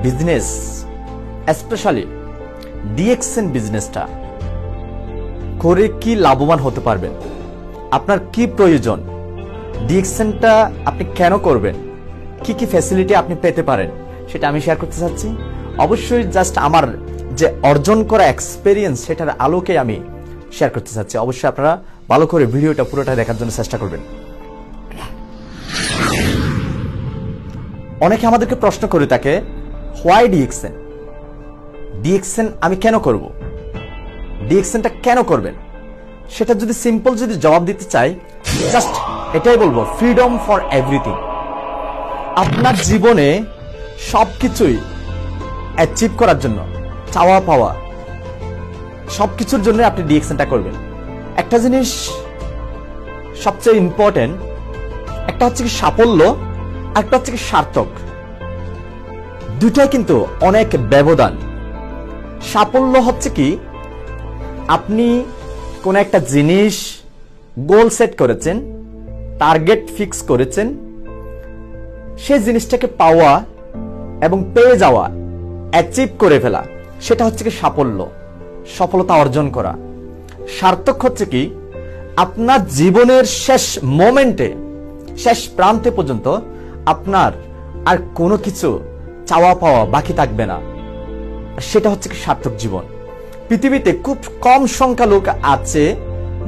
Business, specially DXN বিজনেসটা করে কি লাভবান হতে পারবেন, আপনার কি প্রয়োজন, ডিএক্সএনটা আপনি কেন করবেন, কি কি ফ্যাসিলিটি আপনি পেতে পারেন, সেটা আমি শেয়ার করতে চাচ্ছি। অবশ্যই জাস্ট আমার যে অর্জন করা এক্সপেরিয়েন্স সেটার আলোকে আমি শেয়ার করতে চাচ্ছি। অবশ্যই আপনারা ভালো করে ভিডিওটা পুরোটা দেখার জন্য চেষ্টা করবেন। অনেকে আমাদেরকে প্রশ্ন করে থাকে, হোয়াই ডিএক্সএন, ডিএক্সএন আমি কেন করব, ডিএক্সএনটা কেন করবেন? সেটা যদি সিম্পল যদি জবাব দিতে চাই, জাস্ট এটাই বলবো, ফ্রিডম ফর এভরিথিং। আপনার জীবনে সবকিছুই অ্যাচিভ করার জন্য, চাওয়া পাওয়া সবকিছুর জন্য আপনি ডিএক্সএনটা করবেন। একটা জিনিস সবচেয়ে ইম্পর্টেন্ট, একটা হচ্ছে কি সাফল্য, একটা হচ্ছে কি সার্থক। দুটাই কিন্তু অনেক ব্যবধান। সাফল্য হচ্ছে কি আপনি কোন একটা জিনিস গোল সেট করেছেন, টার্গেট ফিক্স করেছেন, সেই জিনিসটাকে পাওয়া এবং পেয়ে যাওয়া, অ্যাচিভ করে ফেলা, সেটা হচ্ছে কি সাফল্য, সফলতা অর্জন করা। সার্থক হচ্ছে কি আপনার জীবনের শেষ মোমেন্টে, শেষ প্রান্তে পর্যন্ত আপনার আর কোনো কিছু চাওয়া পাওয়া বাকি থাকবে না, সেটা হচ্ছে কি সার্থক জীবন। পৃথিবীতে খুব কম সংখ্যা লোক আছে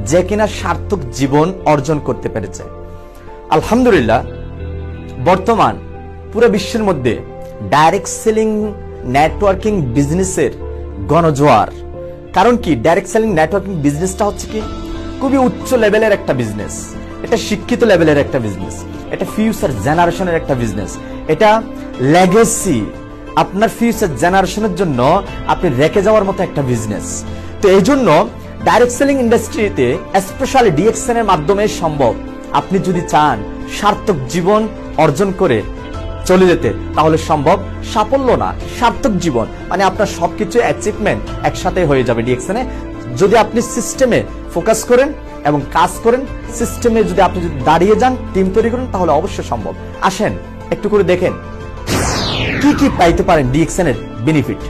যে কিনা সার্থক জীবন অর্জন করতে পেরেছে। আলহামদুলিল্লাহ, বর্তমান পুরো বিশ্বের মধ্যে ডাইরেক্ট সেলিং নেটওয়ার্কিং বিজনেসের গণজোয়ার। কারণ কি, ডাইরেক্ট সেলিং নেটওয়ার্কিং বিজনেসটা হচ্ছে কি খুবই উচ্চ লেভেলের একটা বিজনেস, এটা শিক্ষিত লেভেলের একটা বিজনেস, এটা ফিউচার জেনারেশনের একটা বিজনেস, এটা লেগেসি, আপনার ফিউচার জেনারেশনের জন্য আপনি রেখে যাওয়ার মতো একটা বিজনেস। তো এই জন্য ডাইরেক্ট সেলিং ইন্ডাস্ট্রিতে স্পেশালি ডিএক্সএন এর মাধ্যমে সম্ভব। আপনি যদি চান সার্থক জীবন অর্জন করে চলে যেতে, তাহলে সম্ভব। সাফল্য না, সার্থক জীবন মানে আপনার সবকিছু অ্যাচিভমেন্ট একসাথে হয়ে যাবে ডিএক্সএন এ, যদি আপনি সিস্টেমে ফোকাস করেন এবং কাজ করেন। সিস্টেমে যদি আপনি দাঁড়িয়ে যান, টিম তৈরি করেন, তাহলে অবশ্যই সম্ভব। আসেন একটু করে দেখেন কি কি পাইতে পারেন ডিএক্সএন এর বেনিফিট।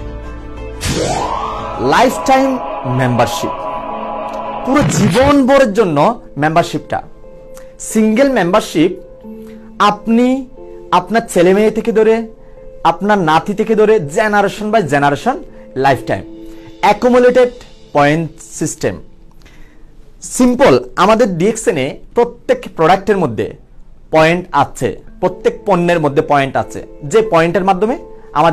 লাইফ টাইম মেম্বারশিপ, পুরো জীবন ভরের জন্য মেম্বারশিপটা। সিঙ্গেল মেম্বারশিপ, আপনি আপনার ছেলে মেয়ে থেকে ধরে আপনার নাতি থেকে ধরে generation by generation life time accumulated point system. Simple, আমাদের ডিএক্সএন এ প্রত্যেক প্রোডাক্টের মধ্যে পয়েন্ট আছে, প্রত্যেক পণ্যের মধ্যে পয়েন্ট আছে, যে পয়েন্টের মাধ্যমে